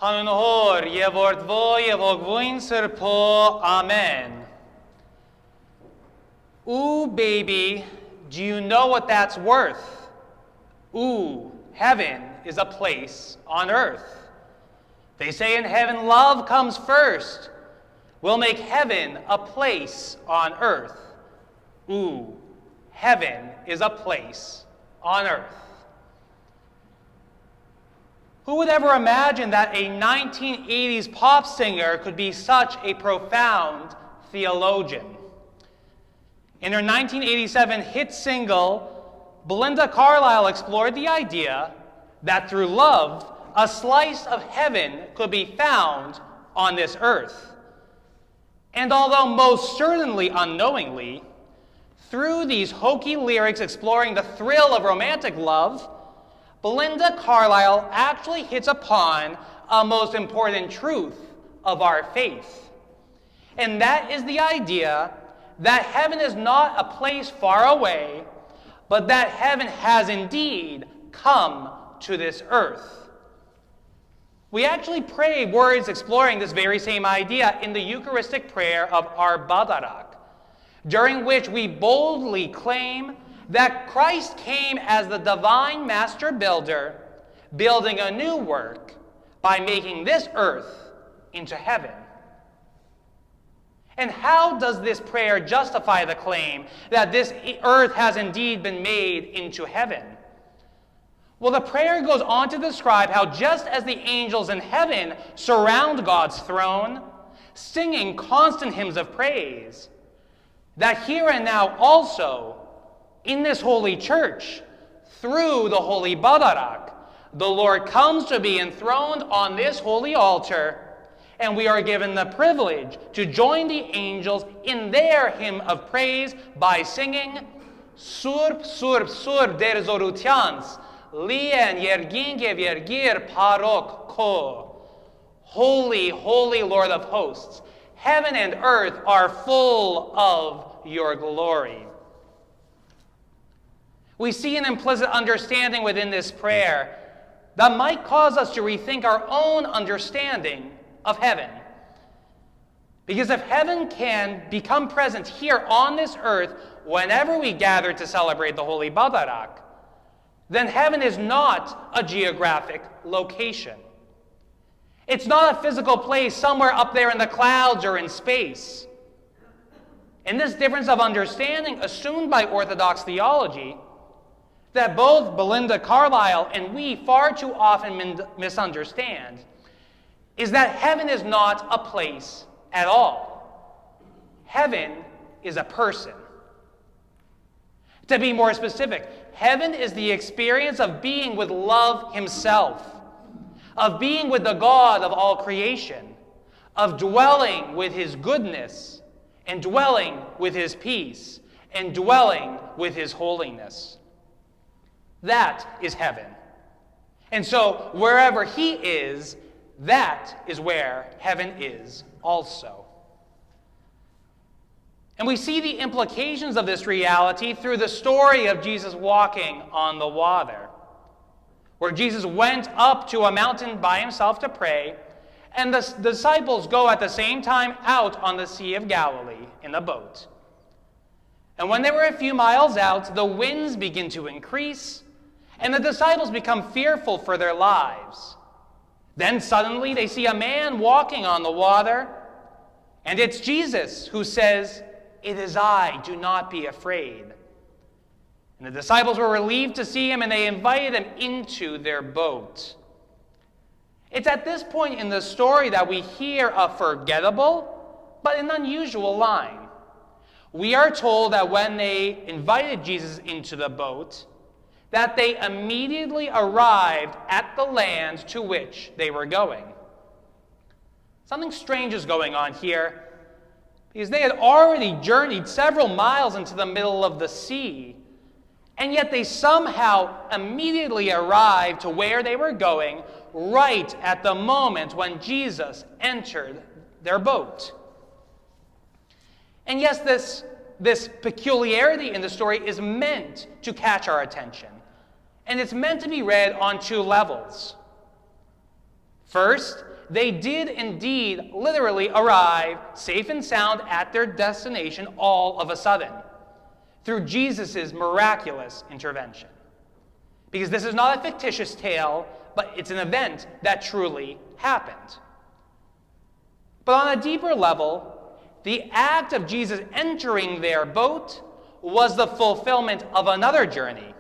Hanunhor yevortvo yevogvuin serpo amen. Ooh, baby, do you know what that's worth? Ooh, heaven is a place on earth. They say in heaven love comes first. We'll make heaven a place on earth. Ooh, heaven is a place on earth. Who would ever imagine that a 1980s pop singer could be such a profound theologian? In her 1987 hit single, Belinda Carlisle explored the idea that through love, a slice of heaven could be found on this earth. And although most certainly unknowingly, through these hokey lyrics exploring the thrill of romantic love, Belinda Carlisle actually hits upon a most important truth of our faith. And that is the idea that heaven is not a place far away, but that heaven has indeed come to this earth. We actually pray words exploring this very same idea in the Eucharistic prayer of our Badarak, during which we boldly claim that Christ came as the divine master builder, building a new work by making this earth into heaven. And how does this prayer justify the claim that this earth has indeed been made into heaven? Well, the prayer goes on to describe how just as the angels in heaven surround God's throne, singing constant hymns of praise, that here and now also, in this holy church, through the holy Badarak, the Lord comes to be enthroned on this holy altar, and we are given the privilege to join the angels in their hymn of praise by singing Surp, surp, surp der Haroutians, lien yerginge vergir parok ko. Holy, holy Lord of hosts, heaven and earth are full of your glory. We see an implicit understanding within this prayer that might cause us to rethink our own understanding of heaven. Because if heaven can become present here on this earth whenever we gather to celebrate the Holy Badarak, then heaven is not a geographic location. It's not a physical place somewhere up there in the clouds or in space. And this difference of understanding assumed by Orthodox theology that both Belinda Carlisle and we far too often misunderstand is that heaven is not a place at all. Heaven is a person. To be more specific, heaven is the experience of being with love himself, of being with the God of all creation, of dwelling with his goodness, and dwelling with his peace, and dwelling with his holiness. That is heaven. And so, wherever he is, that is where heaven is also. And we see the implications of this reality through the story of Jesus walking on the water, where Jesus went up to a mountain by himself to pray, and the disciples go at the same time out on the Sea of Galilee in a boat. And when they were a few miles out, the winds begin to increase, and the disciples become fearful for their lives. Then suddenly they see a man walking on the water, and it's Jesus who says, "It is I, do not be afraid." And the disciples were relieved to see him, and they invited him into their boat. It's at this point in the story that we hear a forgettable but an unusual line. We are told that when they invited Jesus into the boat, that they immediately arrived at the land to which they were going. Something strange is going on here, because they had already journeyed several miles into the middle of the sea, and yet they somehow immediately arrived to where they were going right at the moment when Jesus entered their boat. And yes, this peculiarity in the story is meant to catch our attention. And it's meant to be read on two levels. First, they did indeed literally arrive safe and sound at their destination all of a sudden, through Jesus' miraculous intervention. Because this is not a fictitious tale, but it's an event that truly happened. But on a deeper level, the act of Jesus entering their boat was the fulfillment of another journey.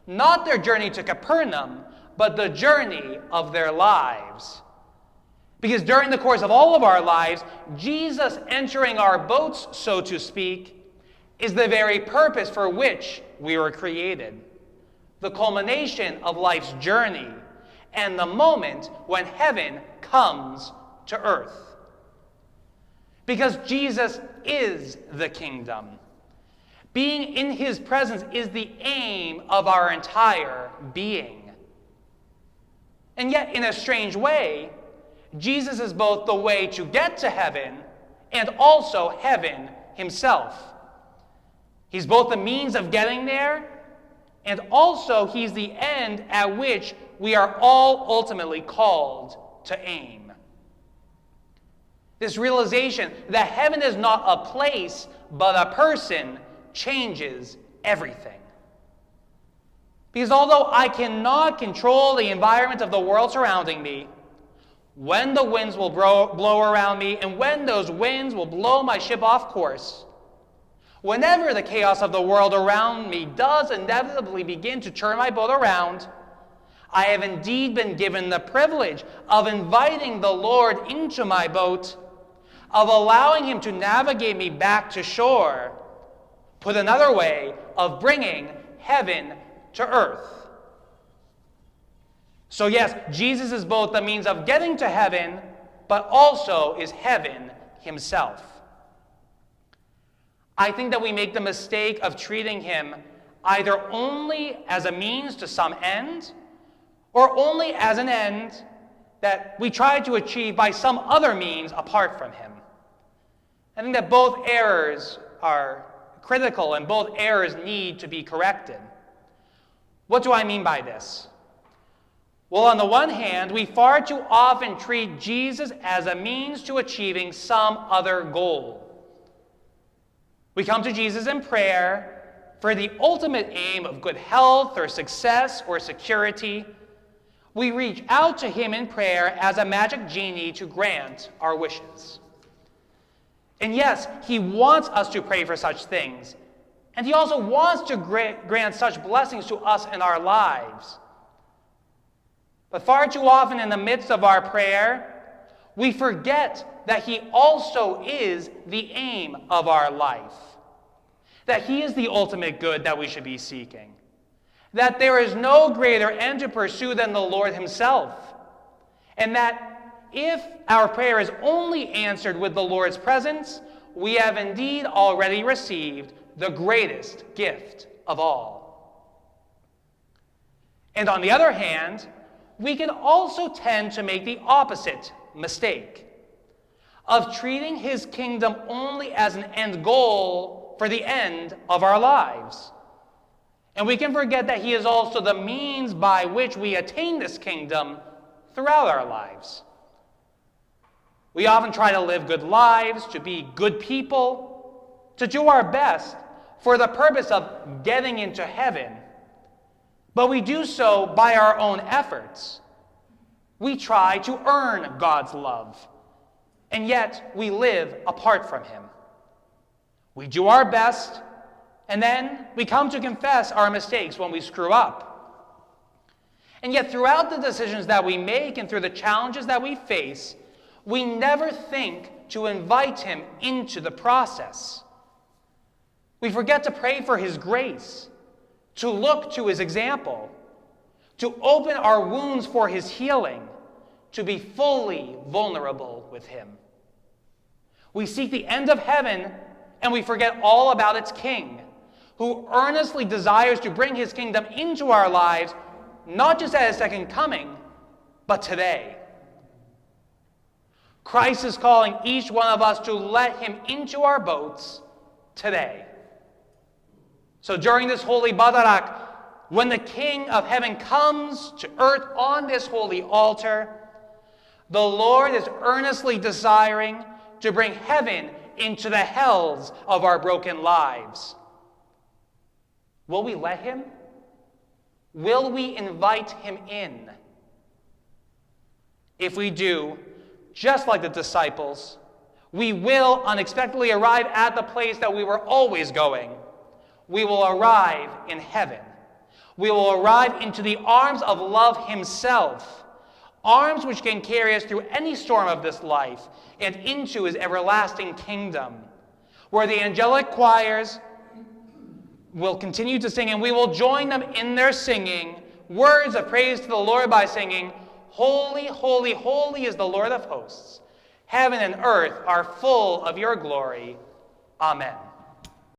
Not their journey to Capernaum, but the journey of their lives. Because during the course of all of our lives, Jesus entering our boats, so to speak, is the very purpose for which we were created. The culmination of life's journey and the moment when heaven comes to earth. Because Jesus is the kingdom. Being in his presence is the aim of our entire being. And yet, in a strange way, Jesus is both the way to get to heaven and also heaven himself. He's both the means of getting there, and also he's the end at which we are all ultimately called to aim. This realization that heaven is not a place, but a person, changes everything. Because although I cannot control the environment of the world surrounding me, when the winds will blow around me, and when those winds will blow my ship off course, whenever the chaos of the world around me does inevitably begin to turn my boat around, I have indeed been given the privilege of inviting the Lord into my boat, of allowing him to navigate me back to shore, put another way, of bringing heaven to earth. So yes, Jesus is both the means of getting to heaven, but also is heaven himself. I think that we make the mistake of treating him either only as a means to some end, or only as an end that we try to achieve by some other means apart from him. I think that both errors are critical and both errors need to be corrected. What do I mean by this? Well, on the one hand, we far too often treat Jesus as a means to achieving some other goal. We come to Jesus in prayer for the ultimate aim of good health or success or security. We reach out to him in prayer as a magic genie to grant our wishes. And yes, he wants us to pray for such things. And he also wants to grant such blessings to us in our lives. But far too often in the midst of our prayer, we forget that he also is the aim of our life. That he is the ultimate good that we should be seeking. That there is no greater end to pursue than the Lord himself. And that if our prayer is only answered with the Lord's presence, we have indeed already received the greatest gift of all. And on the other hand, we can also tend to make the opposite mistake of treating his kingdom only as an end goal for the end of our lives. And we can forget that he is also the means by which we attain this kingdom throughout our lives. We often try to live good lives, to be good people, to do our best for the purpose of getting into heaven. But we do so by our own efforts. We try to earn God's love, and yet we live apart from him. We do our best, and then we come to confess our mistakes when we screw up. And yet throughout the decisions that we make and through the challenges that we face, we never think to invite him into the process. We forget to pray for his grace, to look to his example, to open our wounds for his healing, to be fully vulnerable with him. We seek the end of heaven, and we forget all about its king, who earnestly desires to bring his kingdom into our lives, not just at his second coming, but today. Christ is calling each one of us to let him into our boats today. So during this holy Badarak, when the King of Heaven comes to earth on this holy altar, The Lord is earnestly desiring to bring heaven into the hells of our broken lives. Will we let him? Will we invite him in? If we do, just like the disciples, we will unexpectedly arrive at the place that we were always going. We will arrive in heaven. We will arrive into the arms of love himself, arms which can carry us through any storm of this life and into his everlasting kingdom, where the angelic choirs will continue to sing, and we will join them in their singing words of praise to the Lord by singing, "Holy, holy, holy is the Lord of hosts. Heaven and earth are full of your glory. Amen."